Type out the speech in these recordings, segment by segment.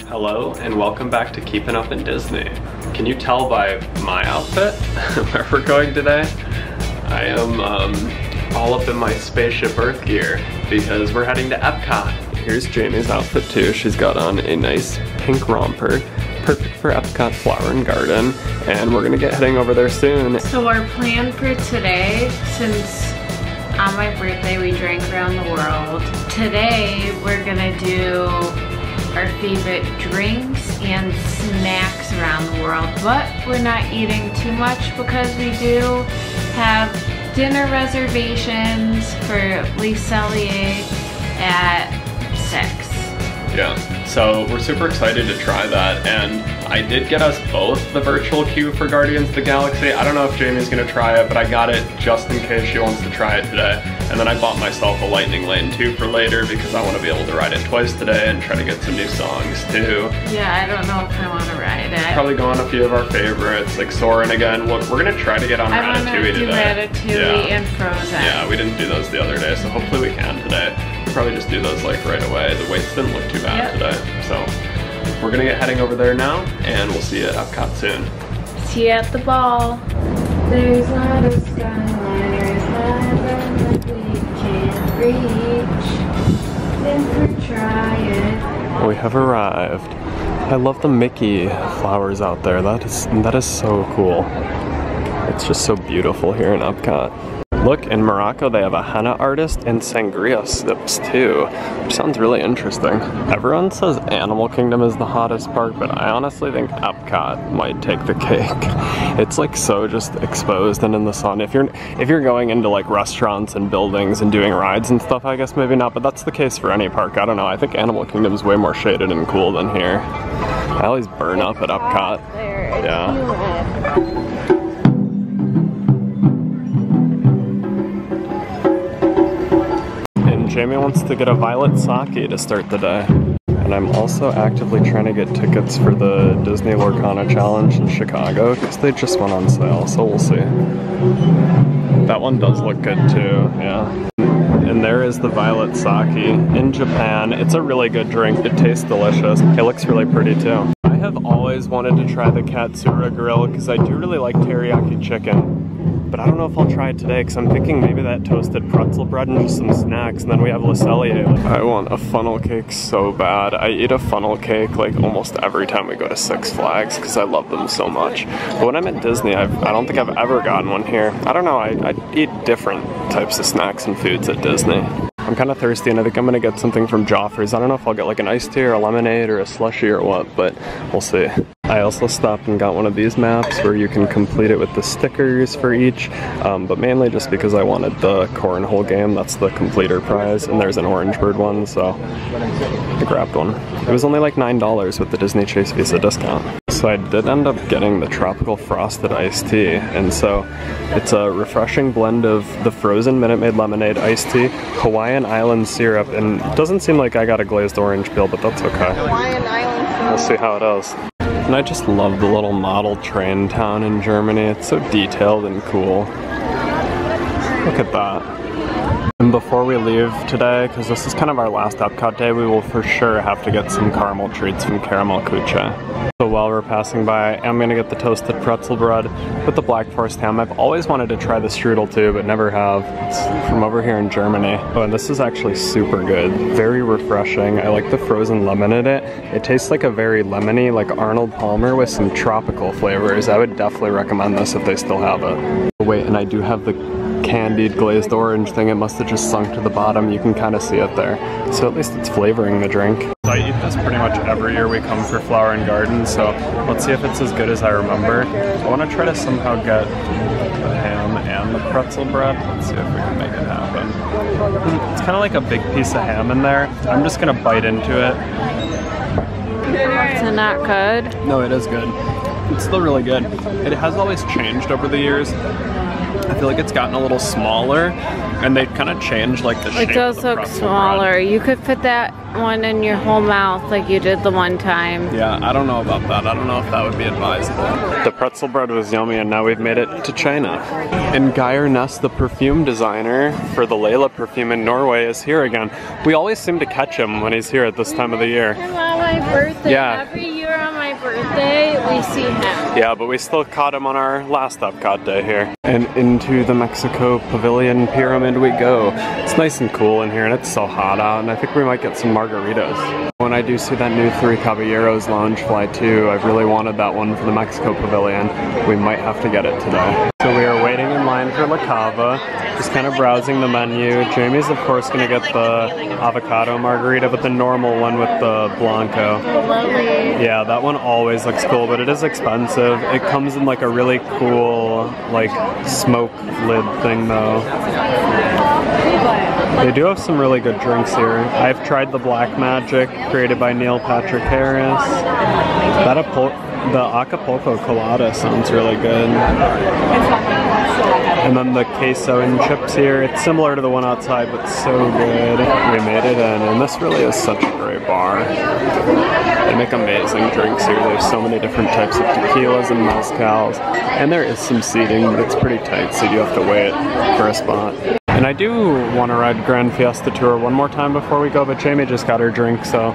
Hello and welcome back to Keeping Up in Disney. Can you tell by my outfit where we're going today? I am all up in my spaceship Earth gear because we're heading to Epcot. Here's Jamie's outfit too. She's got on a nice pink romper, perfect for Epcot Flower and Garden, and we're gonna get heading over there soon. So our plan for today, since on my birthday we drank around the world, today we're gonna do our favorite drinks and snacks around the world, but we're not eating too much because we do have dinner reservations for Cellier at 6. Yeah, so we're super excited to try that, and I did get us both the virtual queue for Guardians of the Galaxy. I don't know if Jamie's gonna try it, but I got it just in case she wants to try it today. And then I bought myself a Lightning Lane too for later because I want to be able to ride it twice today and try to get some new songs too. Yeah, I don't know if I want to ride it. Probably go on a few of our favorites, like Soarin' again. We're gonna try to get on Ratatouille today. I want to do Ratatouille and Frozen. Yeah, we didn't do those the other day, so hopefully we can today. We'll probably just do those like right away. The waits didn't look too bad today. So we're gonna get heading over there now, and we'll see you at Epcot soon. See you at the ball. There's not a skyliners heaven that we can't reach. Then for trying. We have arrived. I love the Mickey flowers out there. That is so cool. It's just so beautiful here in Epcot. Look, in Morocco they have a henna artist and sangria sips too, which sounds really interesting. Everyone says Animal Kingdom is the hottest park, but I honestly think Epcot might take the cake. It's like so just exposed and in the sun. If you're going into like restaurants and buildings and doing rides and stuff, I guess maybe not, but that's the case for any park. I don't know, I think Animal Kingdom is way more shaded and cool than here. I always burn up at Epcot. Yeah. Jamie wants to get a violet sake to start the day. And I'm also actively trying to get tickets for the Disney Lorcana Challenge in Chicago because they just went on sale, so we'll see. That one does look good too, yeah. And there is the violet sake in Japan. It's a really good drink. It tastes delicious. It looks really pretty too. I have always wanted to try the Katsura Grill because I do really like teriyaki chicken. But I don't know if I'll try it today because I'm thinking maybe that toasted pretzel bread and just some snacks, and then we have Cellier. I want a funnel cake so bad. I eat a funnel cake like almost every time we go to Six Flags because I love them so much. But when I'm at Disney, I don't think I've ever gotten one here. I don't know, I eat different types of snacks and foods at Disney. I'm kind of thirsty and I think I'm gonna get something from Joffrey's. I don't know if I'll get like an iced tea or a lemonade or a slushie or what, but we'll see. I also stopped and got one of these maps where you can complete it with the stickers for each, but mainly just because I wanted the cornhole game. That's the completer prize, and there's an orange bird one, so I grabbed one. It was only like $9 with the Disney Chase Visa discount. So I did end up getting the tropical frosted iced tea, and so it's a refreshing blend of the frozen Minute Maid lemonade iced tea, Hawaiian Island syrup, and it doesn't seem like I got a glazed orange peel, but that's okay. Hawaiian Island syrup. We'll see how it is. And I just love the little model train town in Germany. It's so detailed and cool. Look at that. And before we leave today, because this is kind of our last Epcot day, we will for sure have to get some caramel treats from Caramel Kucha. So while we're passing by, I'm gonna get the toasted pretzel bread with the Black Forest ham. I've always wanted to try the strudel too, but never have. It's from over here in Germany. Oh, and this is actually super good. Very refreshing. I like the frozen lemon in it. It tastes like a very lemony, like Arnold Palmer with some tropical flavors. I would definitely recommend this if they still have it. Oh, wait, and I do have the candied glazed orange thing. It must have just sunk to the bottom. You can kind of see it there. So at least it's flavoring the drink. I eat this pretty much every year we come for Flower and Garden, so let's see if it's as good as I remember. I want to try to somehow get the ham and the pretzel bread. Let's see if we can make it happen. It's kind of like a big piece of ham in there. I'm just gonna bite into it. Is it not good? No, it is good. It's still really good. It has always changed over the years. I feel like it's gotten a little smaller, and they kind of changed like the shape It does of the look pretzel smaller. bread. You could fit that one in your whole mouth like you did the one time. Yeah, I don't know about that. I don't know if that would be advisable. The pretzel bread was yummy, and now we've made it to China. And Geir Ness, the perfume designer for the Layla perfume in Norway, is here again. We always seem to catch him when he's here at this time of the year. And on my birthday, yeah. Every year on my birthday, we see him. Yeah, but we still caught him on our last Epcot day here. And into the Mexico Pavilion Pyramid we go. It's nice and cool in here, and it's so hot out, and I think we might get some margaritas. When I do see that new Three Caballeros lounge fly too, I've really wanted that one for the Mexico Pavilion. We might have to get it today. So we are waiting in line for La Cava, just kind of browsing the menu. Jamie's of course gonna get the avocado margarita, but the normal one with the Blanco. Yeah, that one always looks cool, but it is expensive. It comes in like a really cool, like, smoke lid thing though. They do have some really good drinks here. I've tried the Black Magic, created by Neil Patrick Harris. The Acapulco Colada sounds really good. And then the queso and chips here, it's similar to the one outside, but so good. We made it in, and this really is such a great bar. They make amazing drinks here. There's so many different types of tequilas and mezcals. And there is some seating, but it's pretty tight, so you have to wait for a spot. And I do want to ride Gran Fiesta Tour one more time before we go, but Jamie just got her drink, so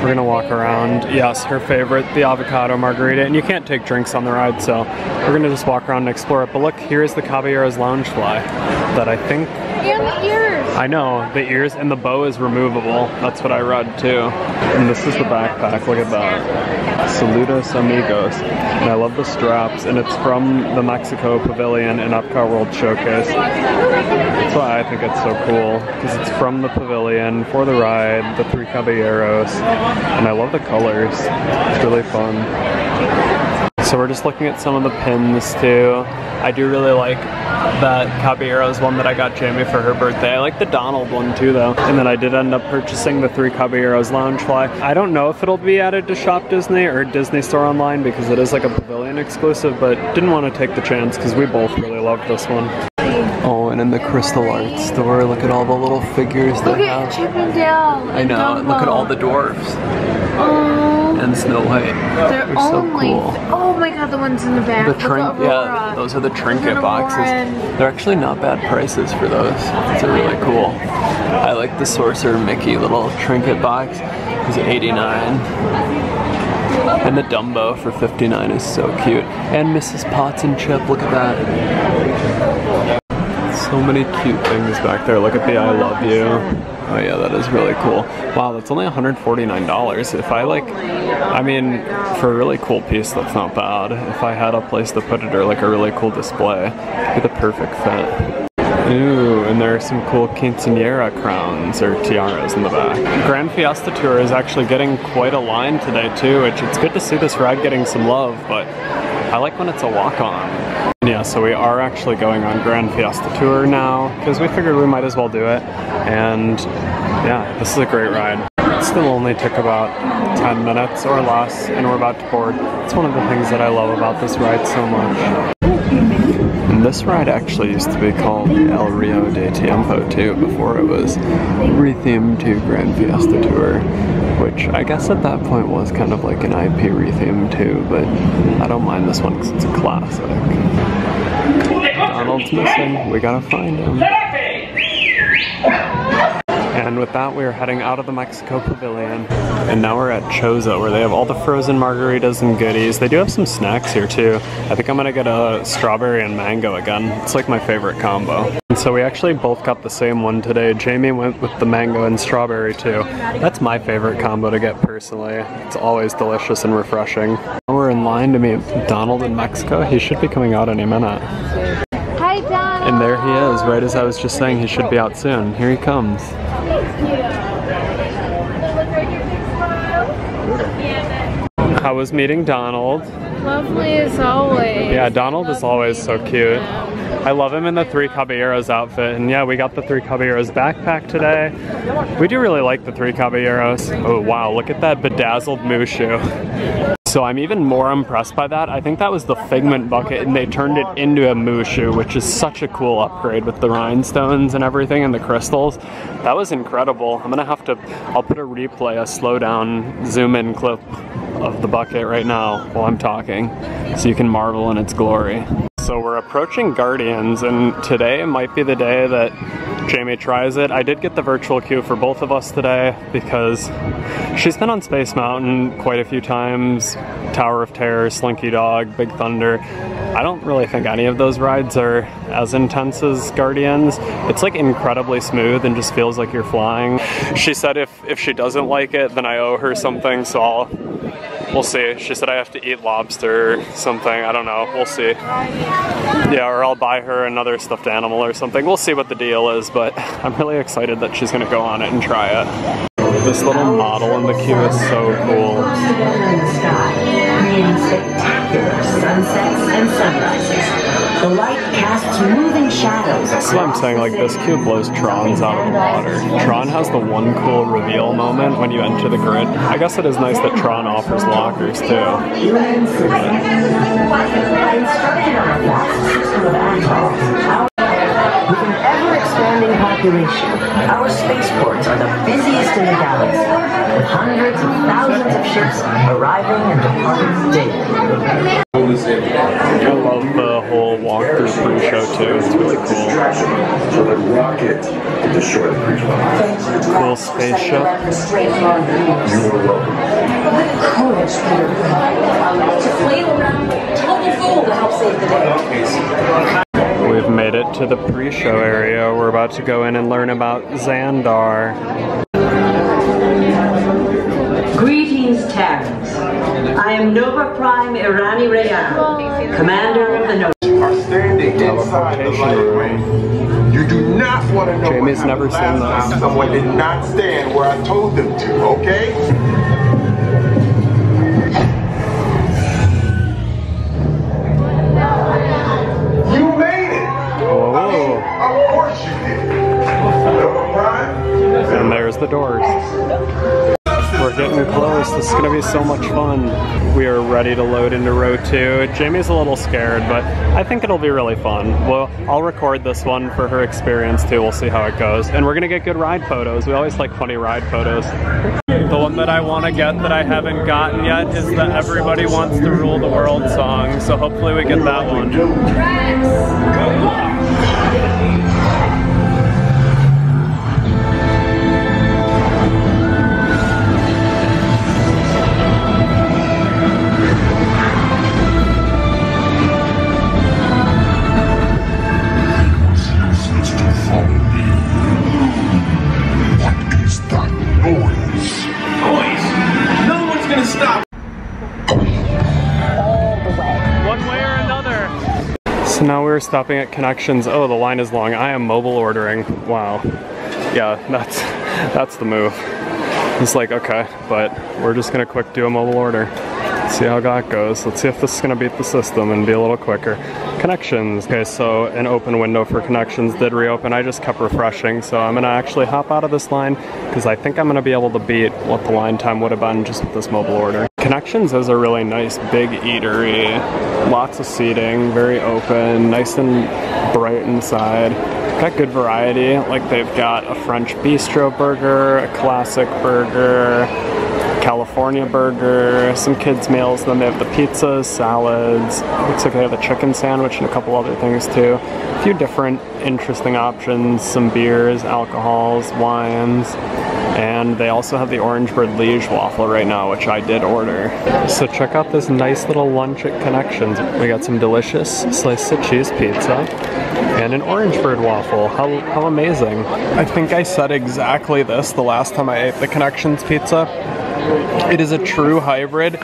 we're gonna walk around. Yes, her favorite, the avocado margarita, and you can't take drinks on the ride, so we're gonna just walk around and explore it. But look, here's the Caballeros Loungefly that I think... And the ears! I know, the ears, and the bow is removable. That's what I read too. And this is the backpack, look at that. Saludos amigos. And I love the straps, and it's from the Mexico Pavilion and Epcot World Showcase. That's why I think it's so cool, because it's from the pavilion, for the ride, the Three Caballeros, and I love the colors. It's really fun. So we're just looking at some of the pins too. I do really like that Caballeros one that I got Jamie for her birthday. I like the Donald one too though. And then I did end up purchasing the Three Caballeros Loungefly. I don't know if it'll be added to Shop Disney or Disney Store Online because it is like a Pavilion exclusive, but didn't want to take the chance because we both really love this one. Oh, and in the Crystal Art store, look at all the little figures they have. Look at Chip and Dale. I know, Dumbo. look at all the dwarfs. Oh. And Snow White. They're so only... cool. Oh my god, the ones in the back. The yeah, those are the trinket boxes. They're actually not bad prices for those. These are really cool. I like the Sorcerer Mickey little trinket box. It's $89. And the Dumbo for $59 is so cute. And Mrs. Potts and Chip, look at that. So many cute things back there. Look at the I Love You. Oh yeah, that is really cool. Wow, that's only $149. If I like, I mean, for a really cool piece, that's not bad. If I had a place to put it or like a really cool display, it'd be the perfect fit. Ooh, and there are some cool quinceañera crowns or tiaras in the back. Gran Fiesta Tour is actually getting quite a line today too, which it's good to see this ride getting some love, but I like when it's a walk-on. Yeah, so we are actually going on Gran Fiesta Tour now because we figured we might as well do it. And yeah, this is a great ride. It still only took about 10 minutes or less and we're about to board. It's one of the things that I love about this ride so much. And this ride actually used to be called El Rio de Tiempo too before it was rethemed to Gran Fiesta Tour, which I guess at that point was kind of like an IP retheme too, but I don't mind this one because it's a classic. Donald's missing, we gotta find him. And with that, we are heading out of the Mexico Pavilion. And now we're at Choza, where they have all the frozen margaritas and goodies. They do have some snacks here too. I think I'm gonna get a strawberry and mango again. It's like my favorite combo. And so we actually both got the same one today. Jamie went with the mango and strawberry too. That's my favorite combo to get personally. It's always delicious and refreshing. Now we're in line to meet Donald in Mexico. He should be coming out any minute. Hi, Donald. And there he is, right as I was just saying he should be out soon. Here he comes. How was meeting Donald? Lovely as always. Yeah, Donald is always so cute. I love him in the Three Caballeros outfit, and yeah, we got the Three Caballeros backpack today. We do really like the Three Caballeros. Oh wow, look at that bedazzled Mushu. So I'm even more impressed by that. I think that was the Figment bucket and they turned it into a Mushu, which is such a cool upgrade with the rhinestones and everything and the crystals. That was incredible. I'm gonna have to, I'll put a replay, a slow down, zoom in clip of the bucket right now while I'm talking so you can marvel in its glory. So we're approaching Guardians and today might be the day that Jamie tries it. I did get the virtual queue for both of us today because she's been on Space Mountain quite a few times, Tower of Terror, Slinky Dog, Big Thunder. I don't really think any of those rides are as intense as Guardians. It's like incredibly smooth and just feels like you're flying. She said if she doesn't like it, then I owe her something, so we'll see. She said I have to eat lobster or something. I don't know. We'll see. Yeah, or I'll buy her another stuffed animal or something. We'll see what the deal is, but I'm really excited that she's gonna go on it and try it. This little model in the queue is so cool. Creating spectacular sunsets and sunrises. The light casts moving shadows. That's what I'm saying, like this queue blows Tron's out of the water. Tron has the one cool reveal moment when you enter the grid. I guess it is nice that Tron offers lockers too. With an ever-expanding population, our spaceports are the busiest in the galaxy, with hundreds of thousands of ships arriving and departing daily. I love the whole walkthrough pre-show too. It's really cool. Cool spaceship. We've made it to the pre-show area. We're about to go in and learn about Xandar. Greetings, Terrans. I am Nova Prime Irani Rayan, commander of the Nova. Are standing inside the light ring. You do not want to know Jamie's what never seen last time this. someone did not stand where I told them to, okay? You made it! Whoa. I mean, of course you did. Nova Prime? And there's the doors. We're getting close. This is going to be so much fun. We are ready to load into row 2. Jamie's a little scared, but I think it'll be really fun. Well, I'll record this one for her experience too. We'll see how it goes. And we're going to get good ride photos. We always like funny ride photos. The one that I want to get that I haven't gotten yet is the Everybody Wants to Rule the World song. So hopefully we get that one. So now we're stopping at Connections. Oh, the line is long. I am mobile ordering. Wow. Yeah, that's the move. It's like, okay, but we're just gonna quick do a mobile order. See how that goes. Let's see if this is gonna beat the system and be a little quicker. Connections. Okay, so an open window for Connections did reopen. I just kept refreshing, so I'm gonna actually hop out of this line because I think I'm gonna be able to beat what the line time would have been just with this mobile order. Connections is a really nice big eatery. Lots of seating, very open, nice and bright inside. Got good variety, like they've got a French bistro burger, a classic burger, California burger, some kids meals, then they have the pizzas, salads, looks like they have a chicken sandwich and a couple other things too. A few different interesting options, some beers, alcohols, wines, and they also have the Orangebird Liege waffle right now, which I did order. So check out this nice little lunch at Connections. We got some delicious sliced cheese pizza and an Orangebird waffle. How amazing. I think I said exactly this the last time I ate the Connections pizza. It is a true hybrid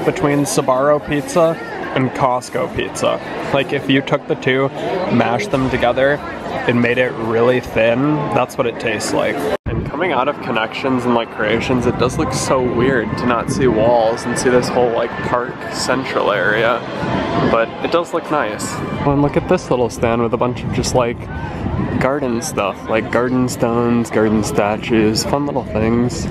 between Sbarro pizza and Costco pizza. Like if you took the two, mashed them together, and made it really thin, that's what it tastes like. And coming out of Connections and like Creations, it does look so weird to not see walls and see this whole like park central area. But it does look nice. Oh, and look at this little stand with a bunch of just like garden stuff, like garden stones, garden statues, fun little things.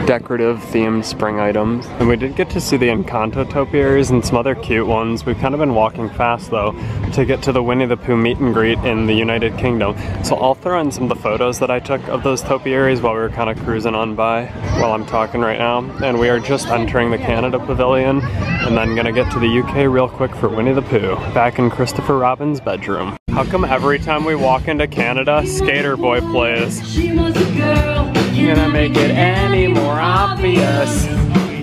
decorative themed spring items. And we did get to see the Encanto topiaries and some other cute ones. We've kind of been walking fast though to get to the Winnie the Pooh meet and greet in the United Kingdom. So I'll throw in some of the photos that I took of those topiaries while we were kind of cruising on by while I'm talking right now. And we are just entering the Canada Pavilion and then gonna get to the UK real quick for Winnie the Pooh, back in Christopher Robin's bedroom. How come every time we walk into Canada, Skater Boy plays? She was a girl. Can I make it any more obvious?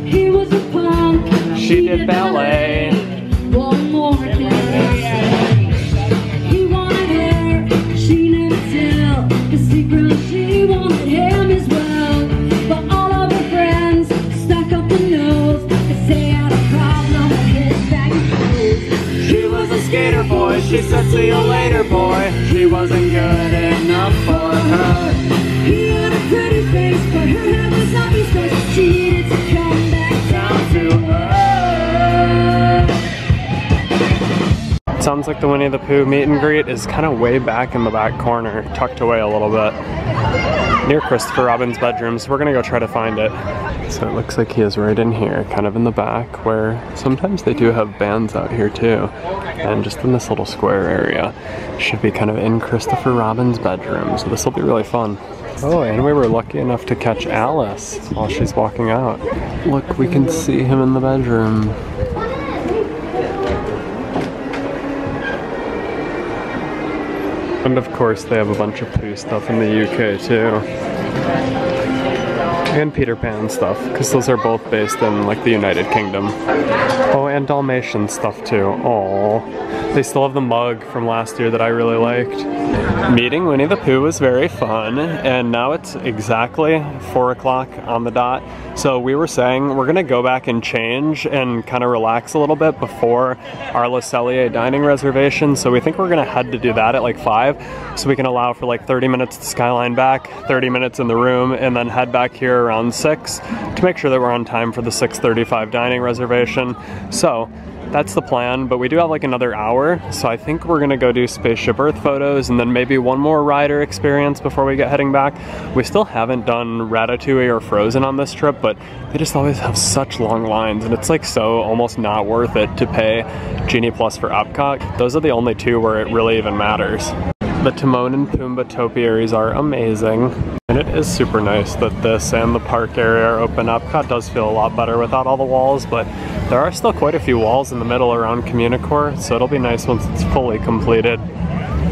He was a punk. She did ballet. One more day. He wanted her. She never tell the secret. She wanted him as well. But all of her friends stuck up the nose. They say I had a problem with his baggy clothes. She was a skater boy. She said, see you later, boy. She wasn't good enough for her. He had a pretty face, but her head was up his face. She needed to come back down to earth. Sounds like the Winnie the Pooh meet and greet is kind of way back in the back corner, tucked away a little bit, near Christopher Robin's bedroom, so we're gonna go try to find it. So it looks like he is right in here, kind of in the back, where sometimes they do have bands out here too. And just in this little square area. Should be kind of in Christopher Robin's bedroom, so this will be really fun. Oh, and we were lucky enough to catch Alice while she's walking out. Look, we can see him in the bedroom. And of course they have a bunch of Pooh stuff in the UK too. And Peter Pan stuff, because those are both based in like the United Kingdom. Oh, and Dalmatian stuff too. Aww. They still have the mug from last year that I really liked. Meeting Winnie the Pooh was very fun, and now it's exactly 4 o'clock on the dot. So we were saying we're gonna go back and change and kind of relax a little bit before our Cellier dining reservation. So we think we're gonna head to do that at like 5, so we can allow for like 30 minutes to Skyline back, 30 minutes in the room, and then head back here around 6 to make sure that we're on time for the 6:35 dining reservation. So that's the plan, but we do have like another hour, so I think we're gonna go do Spaceship Earth photos and then maybe one more rider experience before we get heading back. We still haven't done Ratatouille or Frozen on this trip, but they just always have such long lines, and it's like so almost not worth it to pay Genie Plus for Epcot. Those are the only two where it really even matters. The Timon and Pumbaa topiaries are amazing, and it is super nice that this and the park area are open. Epcot does feel a lot better without all the walls, but there are still quite a few walls in the middle around Communicore, so it'll be nice once it's fully completed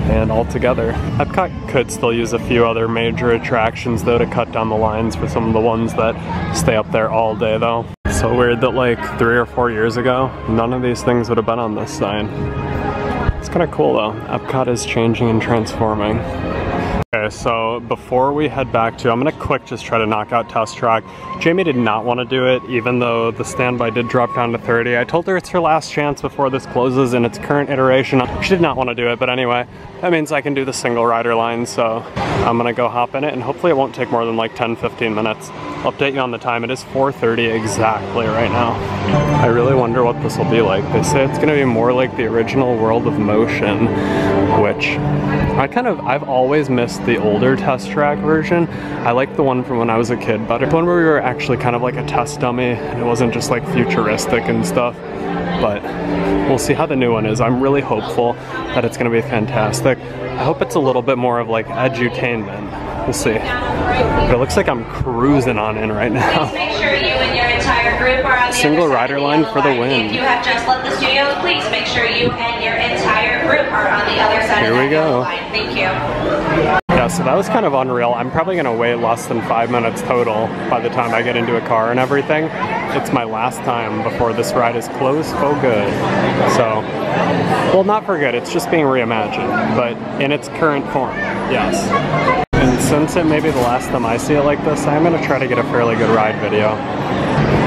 and all together. Epcot could still use a few other major attractions though to cut down the lines for some of the ones that stay up there all day though. So weird that like 3 or 4 years ago, none of these things would have been on this sign. It's kind of cool though. Epcot is changing and transforming. Okay, so before we head back to, I'm gonna quick just try to knock out Test Track. Jamie did not want to do it, even though the standby did drop down to 30. I told her it's her last chance before this closes in its current iteration. She did not want to do it, but anyway, that means I can do the single rider line, so I'm gonna go hop in it, and hopefully it won't take more than like 10-15 minutes. I'll update you on the time. It is 4:30 exactly right now. I really wonder what this will be like. They say it's gonna be more like the original World of Motion, which I've always missed the older Test Track version. I like the one from when I was a kid better. The one where we were actually kind of like a test dummy, and it wasn't just like futuristic and stuff. But we'll see how the new one is. I'm really hopeful that it's gonna be fantastic. I hope it's a little bit more of like edutainment. We'll see. But it looks like I'm cruising on in right now. Please make sure you and your entire group are on the Single other side rider of the line yellow for the line. win. If you have just left the studio, please make sure you and your entire group are on the other side Here of we the go. yellow line. Thank you. Yeah, so that was kind of unreal. I'm probably gonna wait less than 5 minutes total by the time I get into a car and everything. It's my last time before this ride is closed for good. So, well, not for good, it's just being reimagined, but in its current form, yes. And since it may be the last time I see it like this, I'm gonna try to get a fairly good ride video.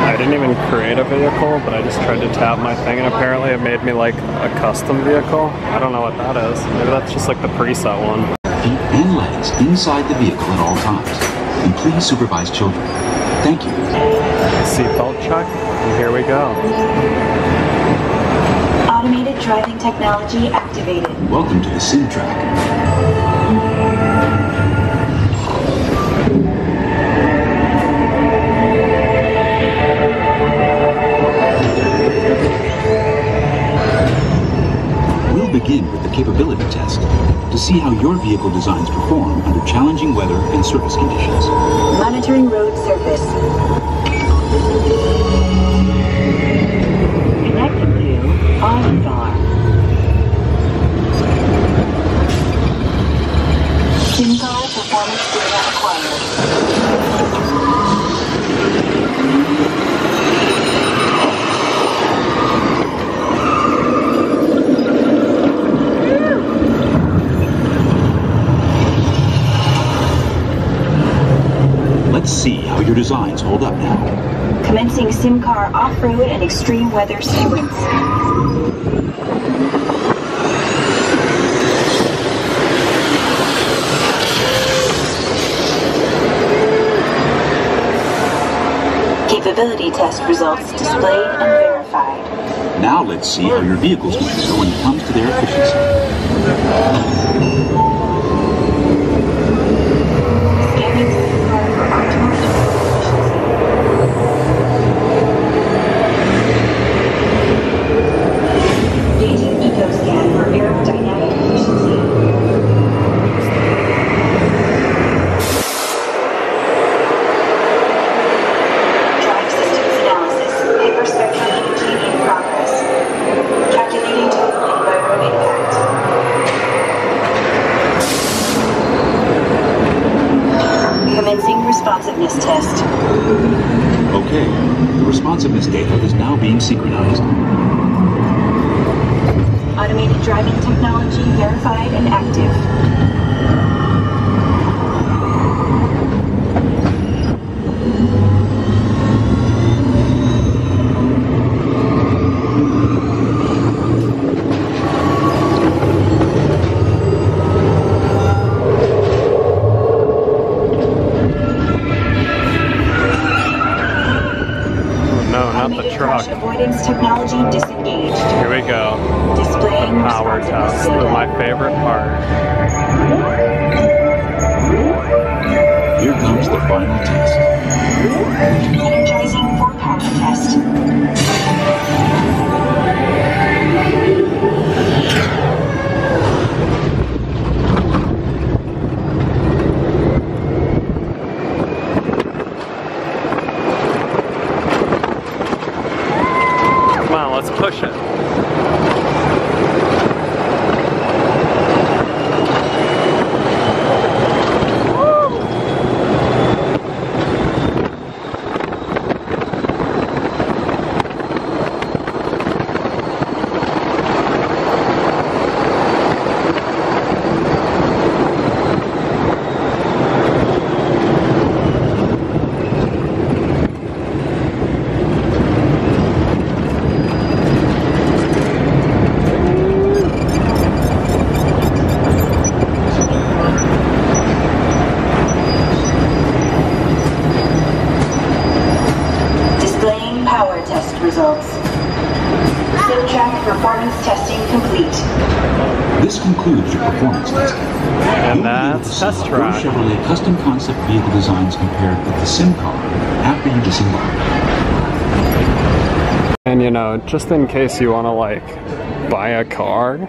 I didn't even create a vehicle, but I just tried to tab my thing, and apparently it made me like a custom vehicle. I don't know what that is. Maybe that's just like the preset one. Feet and legs inside the vehicle at all times. And please supervise children. Thank you. Seatbelt check, and here we go. Automated driving technology activated. Welcome to the Sim Track. a capability test to see how your vehicle designs perform under challenging weather and surface conditions. Monitoring road surface. Connecting to All-Star. SIM-car performance data acquired. Let's see how your designs hold up now. Commencing SIM-car off-road and extreme weather sequence. Capability test results displayed and verified. Now let's see how your vehicles compare when it comes to their efficiency. Scanning SIM-car for optimal efficiency. Gauging eco scan for aerodynamic efficiency. Responsiveness test. Okay, the responsiveness data is now being synchronized. Automated driving technology verified and active. Avoidance technology disengaged. Here we go. Displaying the power test. My favorite part. Here comes the final test. Energizing for power test. Let's push it. Results. SimTrack performance testing complete. This concludes your performance testing. And that's test track. Your Chevrolet custom concept vehicle designs compared with the SIM-car after you disembark. And you know, just in case you want to like buy a car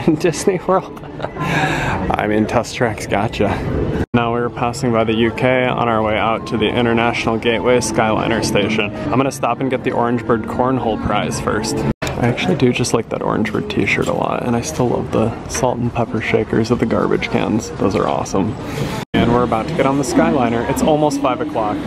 in Disney World, I mean, Test Track's gotcha. Now we were passing by the UK on our way out to the International Gateway Skyliner station. I'm gonna stop and get the Orange Bird Cornhole prize first. I actually do just like that Orange Bird t-shirt a lot, and I still love the salt and pepper shakers at the garbage cans. Those are awesome. And we're about to get on the Skyliner. It's almost 5 o'clock.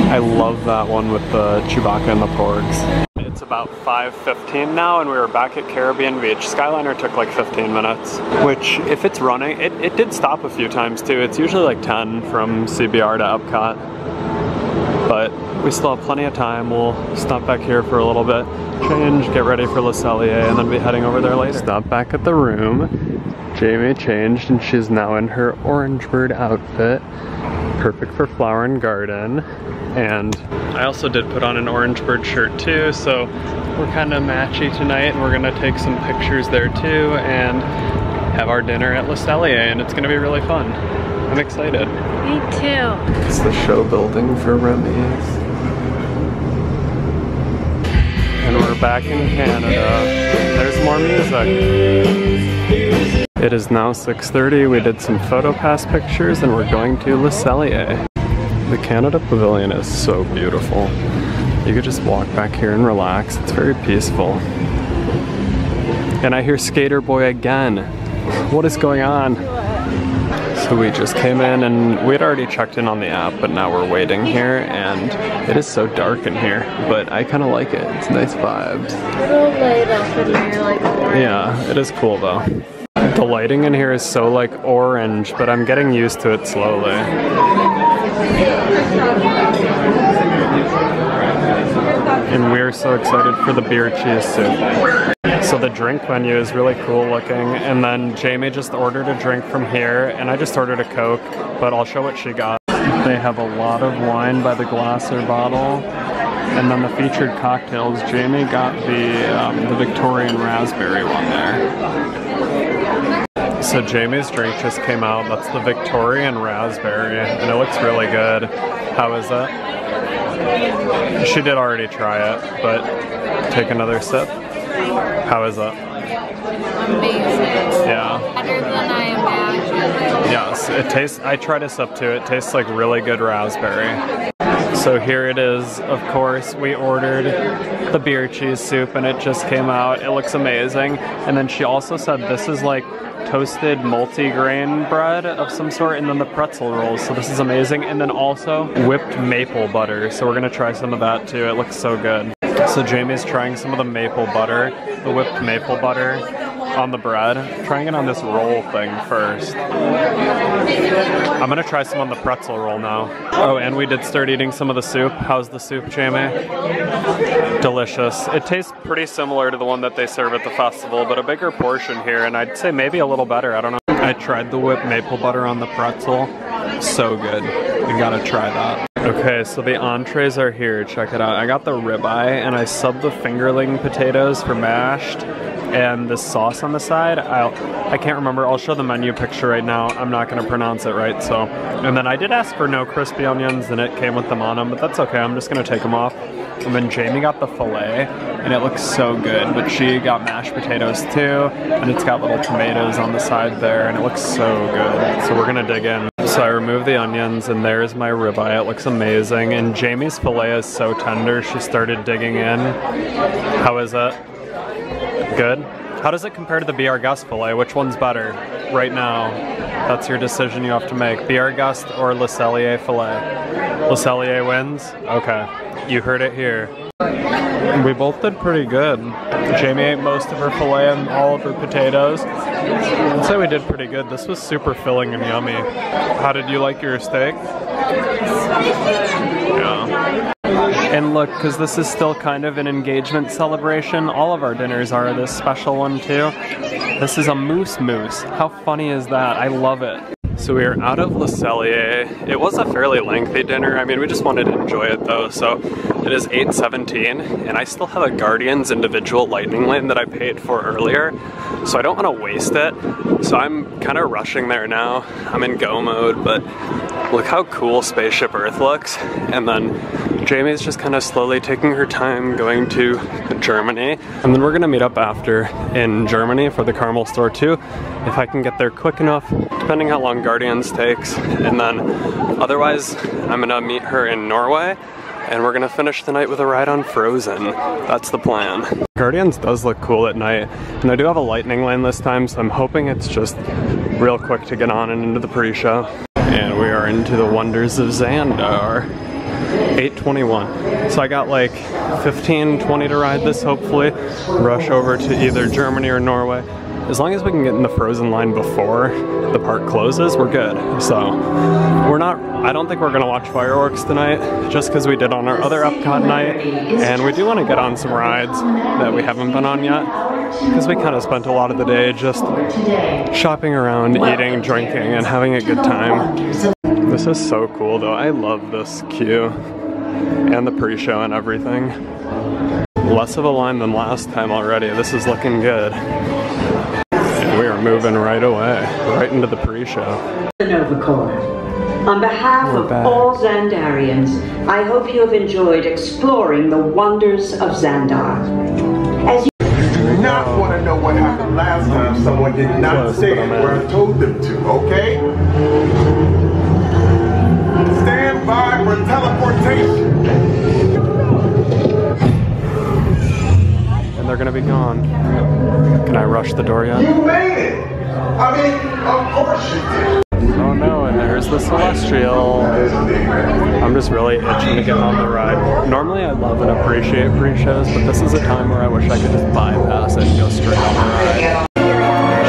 I love that one with the Chewbacca and the Porgs. It's about 5:15 now, and we were back at Caribbean Beach. Skyliner took like 15 minutes, which if it's running, it did stop a few times too. It's usually like 10 from CBR to Epcot, but we still have plenty of time. We'll stop back here for a little bit, change, get ready for Le Cellier, and then be heading over there later. Stop back at the room. Jamie changed, and she's now in her Orange Bird outfit. Perfect for Flower and Garden. And I also did put on an Orange Bird shirt too, so we're kind of matchy tonight, and we're gonna take some pictures there too and have our dinner at Le Cellier, and it's gonna be really fun. I'm excited. Me too. It's the show building for Remy's. And we're back in Canada. There's some more music. It is now 6:30. We did some photo pass pictures and we're going to Le Cellier. The Canada Pavilion is so beautiful. You could just walk back here and relax. It's very peaceful. And I hear Skater Boy again. What is going on? So we just came in and we had already checked in on the app, but now we're waiting here and it is so dark in here, but I kind of like it. It's nice vibes. A little light up in here, like orange. Yeah, it is cool though. The lighting in here is so like orange, but I'm getting used to it slowly. And we're so excited for the beer cheese soup. So the drink menu is really cool looking, and then Jamie just ordered a drink from here, and I just ordered a Coke, but I'll show what she got. They have a lot of wine by the glass or bottle, and then the featured cocktails, Jamie got the Victorian raspberry one there. So Jamie's drink just came out, that's the Victorian raspberry, and it looks really good. How is it? She did already try it, but take another sip. How is it? Amazing. Yeah. Better than I imagined. Yes, it tastes, I tried a sip too, it tastes like really good raspberry. So here it is, of course, we ordered the beer cheese soup and it just came out. It looks amazing. And then she also said this is like toasted multi-grain bread of some sort, and then the pretzel rolls, so this is amazing. And then also whipped maple butter, so we're gonna try some of that too. It looks so good. So Jamie's trying some of the maple butter, the whipped maple butter on the bread. I'm trying it on this roll thing first. I'm gonna try some on the pretzel roll now. Oh, and we did start eating some of the soup. How's the soup, Jamie? Delicious. It tastes pretty similar to the one that they serve at the festival, but a bigger portion here, and I'd say maybe a little better, I don't know. I tried the whipped maple butter on the pretzel. So good. You gotta try that. Okay, so the entrees are here, check it out. I got the ribeye and I subbed the fingerling potatoes for mashed and the sauce on the side. I can't remember, I'll show the menu picture right now. I'm not gonna pronounce it right, so. And then I did ask for no crispy onions and it came with them on them, but that's okay, I'm just gonna take them off. And then Jamie got the filet and it looks so good, but she got mashed potatoes too, and it's got little tomatoes on the side there and it looks so good. So we're gonna dig in. So I removed the onions and there's my ribeye. It looks amazing. And Jamie's filet is so tender. She started digging in. How is it? Good? How does it compare to the Be Our Guest filet? Which one's better right now? That's your decision you have to make. Be Our Guest or Le Cellier filet? Le Cellier wins? Okay. You heard it here. We both did pretty good. Jamie ate most of her filet and all of her potatoes. I'd say we did pretty good. This was super filling and yummy. How did you like your steak? Yeah. And look, because this is still kind of an engagement celebration, all of our dinners are this special one too. This is a moose. How funny is that? I love it. So we are out of Le Cellier. It was a fairly lengthy dinner. I mean, we just wanted to enjoy it though. So it is 8:17 and I still have a Guardians individual lightning lane that I paid for earlier. So I don't want to waste it. So I'm kind of rushing there now. I'm in go mode, but look how cool Spaceship Earth looks. And then Jamie's just kind of slowly taking her time going to Germany. And then we're gonna meet up after in Germany for the Caramel store too, if I can get there quick enough, depending how long Guardians takes. And then otherwise, I'm gonna meet her in Norway and we're gonna finish the night with a ride on Frozen. That's the plan. Guardians does look cool at night, and I do have a lightning lane this time, so I'm hoping it's just real quick to get on and into the pre-show. And we are into the wonders of Xandar. 8:21. So I got like 15-20 to ride this, hopefully. Rush over to either Germany or Norway. As long as we can get in the Frozen line before the park closes, we're good. So I don't think we're gonna watch fireworks tonight, just because we did on our other Epcot night. And we do want to get on some rides that we haven't been on yet, because we kind of spent a lot of the day just shopping around, eating, drinking, and having a good time. This is so cool though. I love this queue and the pre-show and everything. Less of a line than last time already. This is looking good. And we are moving right away, right into the pre-show. Nova Corner. On behalf of all Xandarians, I hope you have enjoyed exploring the wonders of Xandar. As you not want to know what happened last time someone did not say it where I told them to, okay? Stand by for teleportation. And they're gonna be gone. Can I rush the door yet? You made it! I mean, of course you did. Oh no, and there's the Celestial. I'm just really itching to get on the ride. Normally I love and appreciate pre-shows, but this is a time where I wish I could just bypass it and go straight on the ride.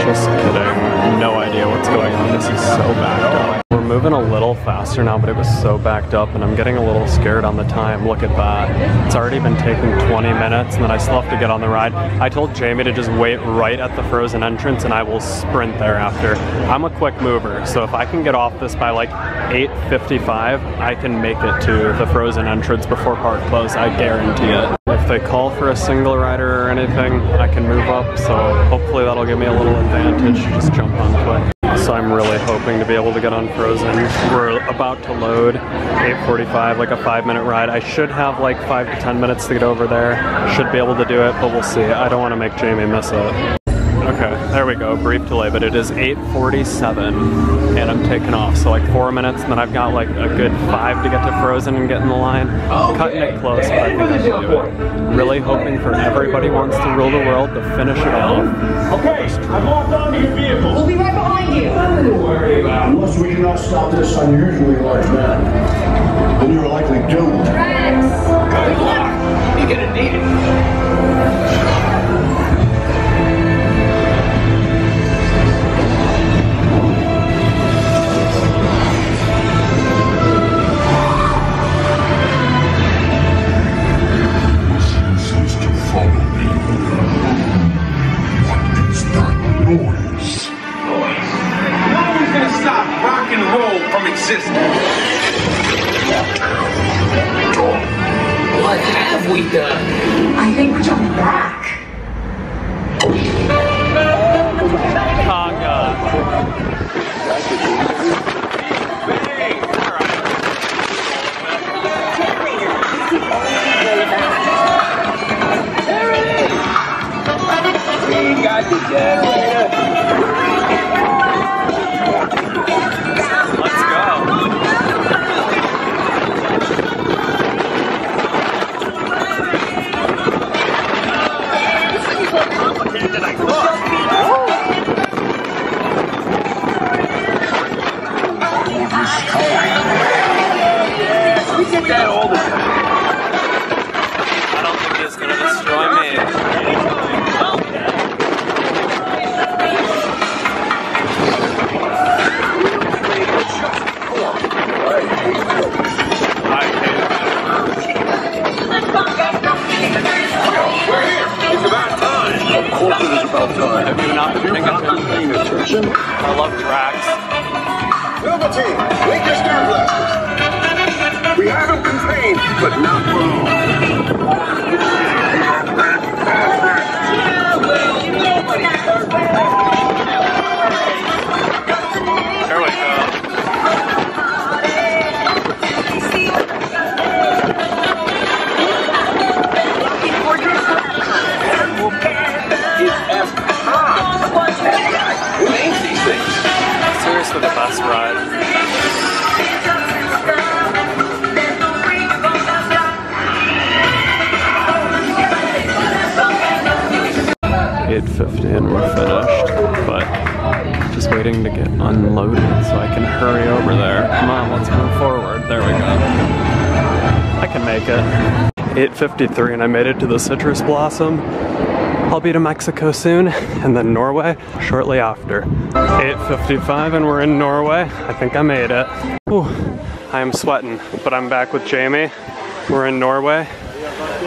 Just kidding. No idea what's going on. This is so backed up. We're moving a little faster now, but it was so backed up and I'm getting a little scared on the time. Look at that. It's already been taking 20 minutes and then I still have to get on the ride. I told Jamie to just wait right at the frozen entrance and I will sprint thereafter. I'm a quick mover, so if I can get off this by like 8:55, I can make it to the frozen entrance before park close. I guarantee it. If they call for a single rider or anything, I can move up, so hopefully that'll give me a little advantage. Just jump on quick. So I'm really hoping to be able to get on Frozen. We're about to load, 8:45, like a 5-minute ride. I should have like 5 to 10 minutes to get over there. Should be able to do it, but we'll see. I don't want to make Jamie miss it. Okay, there we go, brief delay, but it is 8:47 and I'm taking off. So like 4 minutes and then I've got like a good 5 to get to Frozen and get in the line. Cutting it close, but I think I can do it. Really hoping for Everybody Wants to Rule the World to finish it off. Okay, I've locked onto your vehicle. We'll be right behind you. Nothing to worry about. Unless we cannot stop this unusually large man, then you're likely doomed. Rex! Good luck. You're gonna need it. What have we done? I think we're jumping back. Conga. We got the generator. Let's go. We get that all the time. I don't think he's gonna destroy me. We're here. It's about time. Of course it is about time. Have you not been paying attention? I love tracks. Silver team, link your star blasters. We haven't complained, but not wrong. There we go. Who names these things? Seriously, the best ride. 8:50 and we're finished, but just waiting to get unloaded so I can hurry over there. Come on, let's move forward. There we go. I can make it. 8:53 and I made it to the Citrus Blossom. I'll be to Mexico soon, and then Norway shortly after. 8:55 and we're in Norway. I think I made it. Whew. I am sweating, but I'm back with Jamie. We're in Norway,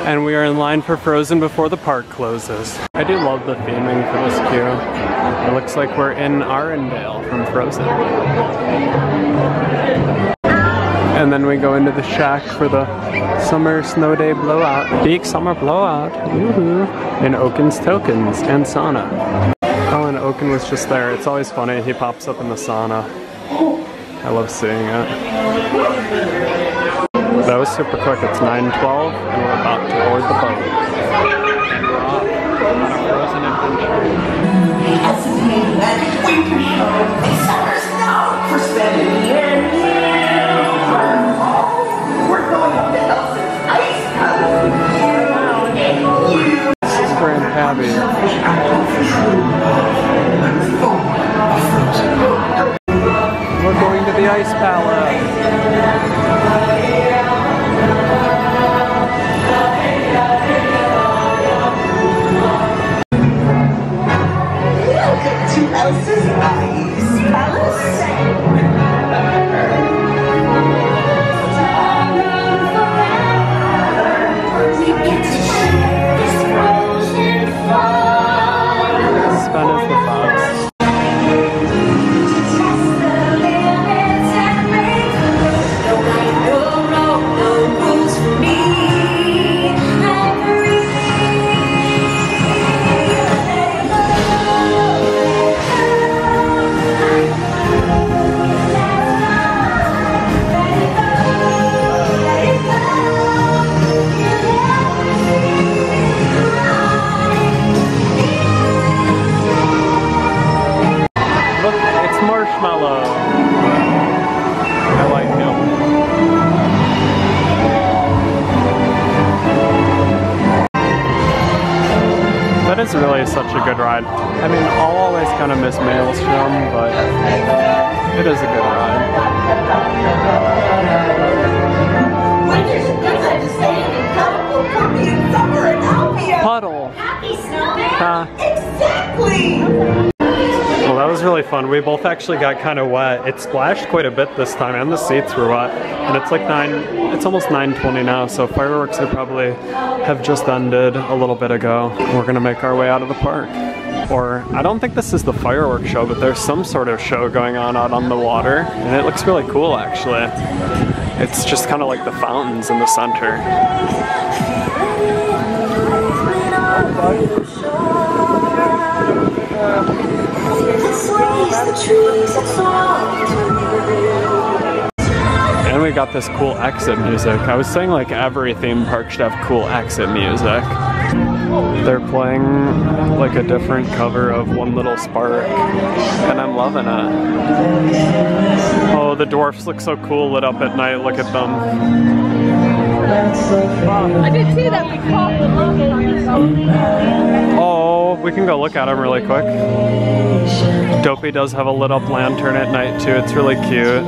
and we are in line for Frozen before the park closes. I do love the theming for this queue. It looks like we're in Arendelle from Frozen. And then we go into the shack for the summer snow day blowout. Big summer blowout. Woohoo. In Oaken's Tokens and sauna. Oh, and Oaken was just there. It's always funny. He pops up in the sauna. I love seeing it. That was super quick. It's 9:12 and we're about to board the boat. We're off on a Frozen Space Palace. Elsa's Ice Palace. Sven is the fox. Marshmallow. I like him. That is really such a good ride. I mean, I'll always kind of miss Maelstrom, but it is a good ride. Winter's a good time to stand in colorful puppy in summer in Albion. Puddle. Happy snowman. Exactly. Well, that was really fun. We both actually got kind of wet. It splashed quite a bit this time, and the seats were wet. And it's like it's almost 9:20 now, so fireworks would probably have just ended a little bit ago. We're gonna make our way out of the park. Or, I don't think this is the fireworks show, but there's some sort of show going on out on the water, and it looks really cool, actually. It's just kind of like the fountains in the center. And we got this cool exit music. I was saying like every theme park should have cool exit music. They're playing like a different cover of One Little Spark, and I'm loving it. Oh, the dwarfs look so cool lit up at night. Look at them. I did see that we caught the logo on yourself. Oh, we can go look at them really quick. Dopey does have a lit up lantern at night too. It's really cute.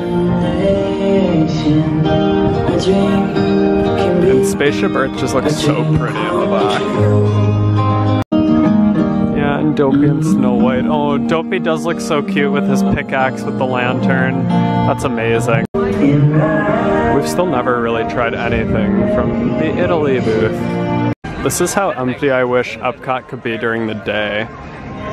And Spaceship Earth just looks so pretty in the back. Yeah, and Dopey and Snow White. Oh, Dopey does look so cute with his pickaxe with the lantern. That's amazing. We've still never really tried anything from the Italy booth. This is how empty I wish Epcot could be during the day.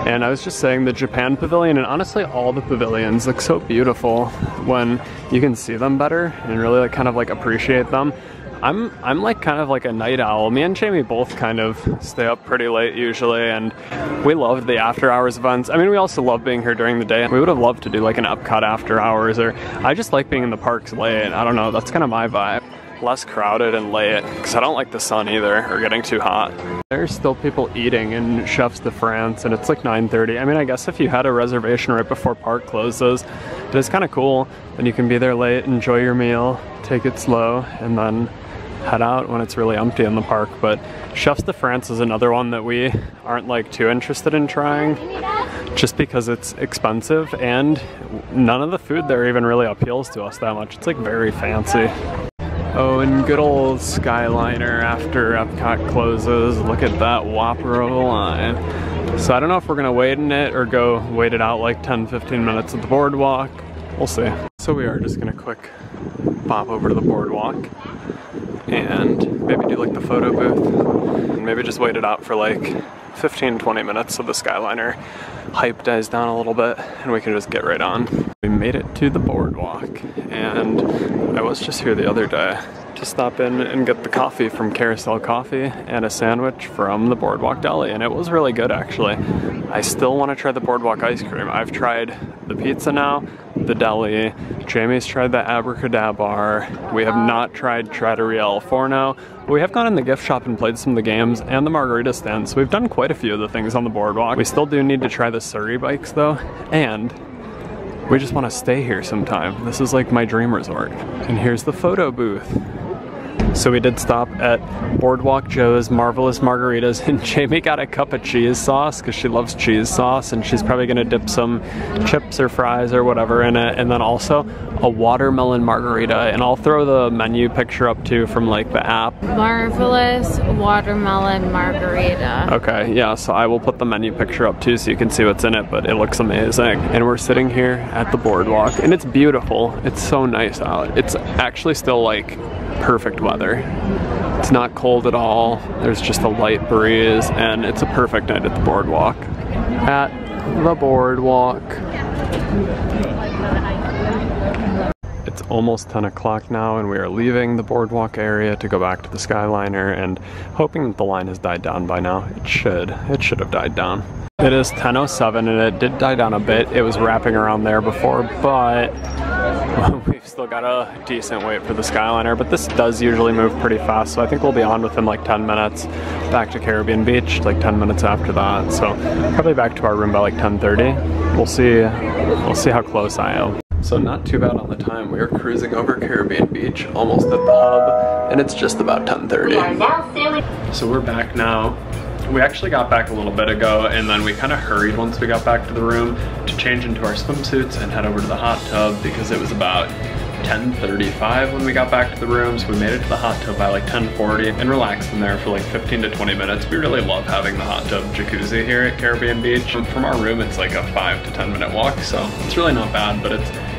And I was just saying the Japan Pavilion, and honestly all the pavilions look so beautiful when you can see them better and really like kind of like appreciate them. I'm like kind of like a night owl. Me and Jamie both kind of stay up pretty late usually, and we loved the after hours events. I mean, we also love being here during the day. We would have loved to do like an Epcot after hours, or I just like being in the parks late. I don't know, that's kind of my vibe. Less crowded and late, because I don't like the sun either, or getting too hot. There's still people eating in Chefs de France, and it's like 9:30. I mean, I guess if you had a reservation right before park closes, it is kind of cool. And you can be there late, enjoy your meal, take it slow, and then head out when it's really empty in the park. But Chefs de France is another one that we aren't like too interested in trying, just because it's expensive, and none of the food there even really appeals to us that much. It's like very fancy. Oh, and good old Skyliner after Epcot closes. Look at that whopper of a line. So I don't know if we're gonna wait in it or go wait it out like 10-15 minutes at the boardwalk. We'll see. So we are just gonna quick pop over to the boardwalk and maybe do like the photo booth, and maybe just wait it out for like 15-20 minutes so the Skyliner hype dies down a little bit and we can just get right on. We made it to the boardwalk, and I was just here the other day to stop in and get the coffee from Carousel Coffee and a sandwich from the Boardwalk Deli, and it was really good actually. I still want to try the Boardwalk ice cream. I've tried the pizza now, the deli, Jamie's tried the abracadabra. We have not tried Trattoria al Forno. We have gone in the gift shop and played some of the games and the margarita stand, so we've done quite a few of the things on the boardwalk. We still do need to try the Surrey bikes though, and we just want to stay here sometime. This is like my dream resort. And here's the photo booth. So we did stop at Boardwalk Joe's Marvelous Margaritas, and Jamie got a cup of cheese sauce because she loves cheese sauce, and she's probably gonna dip some chips or fries or whatever in it, and then also a watermelon margarita, and I'll throw the menu picture up too from like the app. Marvelous watermelon margarita. Okay, yeah, so I will put the menu picture up too so you can see what's in it, but it looks amazing. And we're sitting here at the boardwalk, and it's beautiful. It's so nice out. It's actually still like perfect weather. It's not cold at all. There's just a light breeze, and it's a perfect night at the boardwalk. At the boardwalk. It's almost 10 o'clock now, and we are leaving the boardwalk area to go back to the Skyliner, and hoping that the line has died down by now. It should have died down. It is 10:07, and it did die down a bit. It was wrapping around there before, but we've still got a decent wait for the Skyliner, but this does usually move pretty fast, so I think we'll be on within like 10 minutes back to Caribbean Beach, like 10 minutes after that, so probably back to our room by like 10:30. We'll see how close I am. So not too bad on the time. We are cruising over Caribbean Beach, almost at the hub, and it's just about 10:30. So we're back now. We actually got back a little bit ago, and then we kind of hurried once we got back to the room to change into our swimsuits and head over to the hot tub because it was about 10:35 when we got back to the room, so we made it to the hot tub by like 10:40 and relaxed in there for like 15 to 20 minutes. We really love having the hot tub jacuzzi here at Caribbean Beach. From our room, it's like a 5 to 10 minute walk, so it's really not bad, but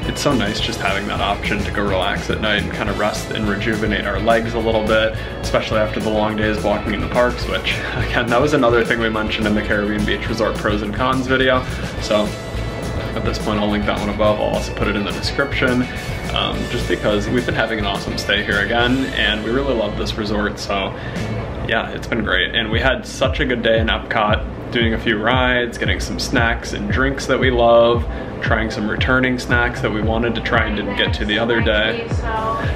it's so nice just having that option to go relax at night and kind of rest and rejuvenate our legs a little bit, especially after the long days walking in the parks, which again, that was another thing we mentioned in the Caribbean Beach Resort pros and cons video. So at this point, I'll link that one above. I'll also put it in the description, just because we've been having an awesome stay here again, and we really love this resort, so yeah, it's been great. And we had such a good day in Epcot, doing a few rides, getting some snacks and drinks that we love, trying some returning snacks that we wanted to try and didn't get to the other day.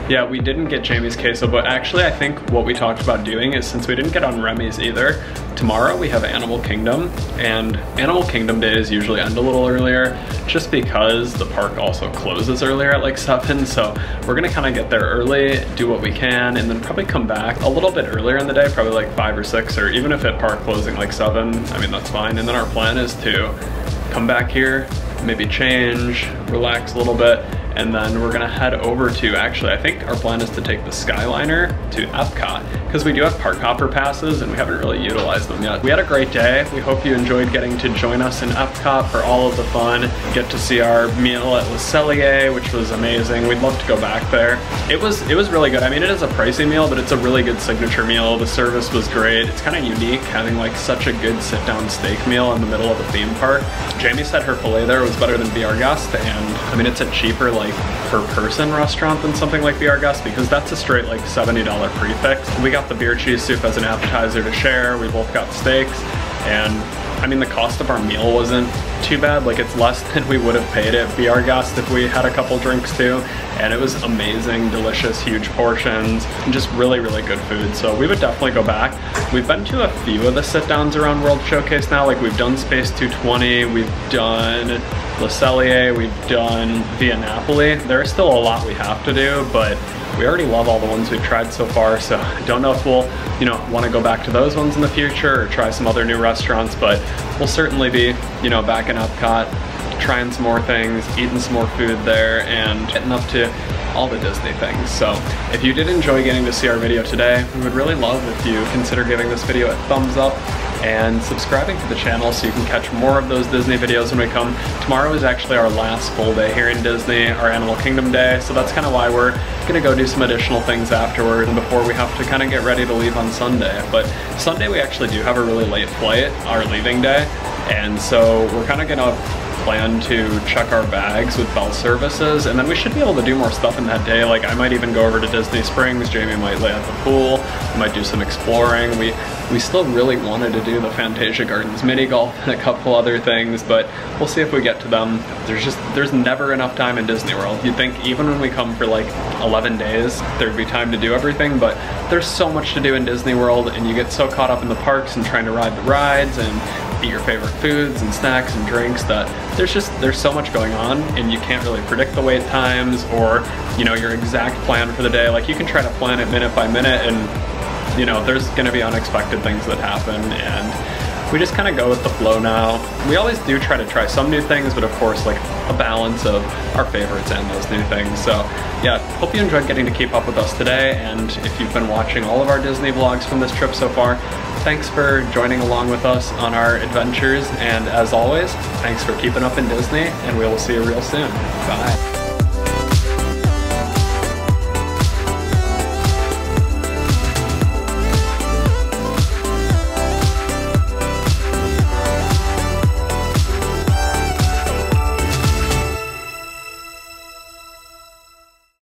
Yeah, we didn't get Jamie's queso, but actually I think what we talked about doing is, since we didn't get on Remy's either, tomorrow we have Animal Kingdom, and Animal Kingdom days usually end a little earlier just because the park also closes earlier at like 7, so we're gonna kind of get there early, do what we can, and then probably come back a little bit earlier in the day, probably like 5 or 6, or even if at park closing like 7, I mean that's fine. And then our plan is to come back here, maybe change, relax a little bit, and then we're gonna head over to, actually I think our plan is to take the Skyliner to Epcot, because we do have park hopper passes and we haven't really utilized them yet. We had a great day. We hope you enjoyed getting to join us in Epcot for all of the fun, get to see our meal at Cellier, which was amazing. We'd love to go back there. It was really good. I mean, it is a pricey meal, but it's a really good signature meal. The service was great. It's kind of unique having like such a good sit-down steak meal in the middle of the theme park. Jamie said her filet there was better than Be Our Guest, and I mean, it's a cheaper like per person restaurant than something like Be Our Guest, because that's a straight like $70 prefix. We got the beer cheese soup as an appetizer to share. We both got steaks, and I mean the cost of our meal wasn't too bad. Like, it's less than we would have paid at Be Our Guest if we had a couple drinks too, and it was amazing, delicious, huge portions, and just really good food. So we would definitely go back. We've been to a few of the sit downs around World Showcase now. Like, we've done Space 220, we've done Le Cellier, we've done Via Napoli. There's still a lot we have to do, but we already love all the ones we've tried so far, so I don't know if we'll, you know, want to go back to those ones in the future or try some other new restaurants, but we'll certainly be, you know, back in Epcot, trying some more things, eating some more food there, and getting up to all the Disney things. So if you did enjoy getting to see our video today, we would really love if you consider giving this video a thumbs up and subscribing to the channel so you can catch more of those Disney videos when we come. Tomorrow is actually our last full day here in Disney, our Animal Kingdom day, so that's kind of why we're gonna go do some additional things afterward and before we have to kind of get ready to leave on Sunday. But Sunday we actually do have a really late flight, our leaving day, and so we're kind of gonna plan to check our bags with Bell Services, and then we should be able to do more stuff in that day. Like, I might even go over to Disney Springs, Jamie might lay at the pool, we might do some exploring. We still really wanted to do the Fantasia Gardens mini golf and a couple other things, but we'll see if we get to them. There's never enough time in Disney World. You'd think even when we come for like 11 days, there'd be time to do everything, but there's so much to do in Disney World, and you get so caught up in the parks and trying to ride the rides and eat your favorite foods and snacks and drinks, that there's so much going on and you can't really predict the wait times or, you know, your exact plan for the day. Like, you can try to plan it minute by minute and, you know, there's gonna be unexpected things that happen, and we just kind of go with the flow now. We always do try to try some new things, but of course, like, a balance of our favorites and those new things. So yeah, hope you enjoyed getting to keep up with us today, and if you've been watching all of our Disney vlogs from this trip so far, thanks for joining along with us on our adventures, and as always, thanks for keeping up in Disney, and we will see you real soon. Bye.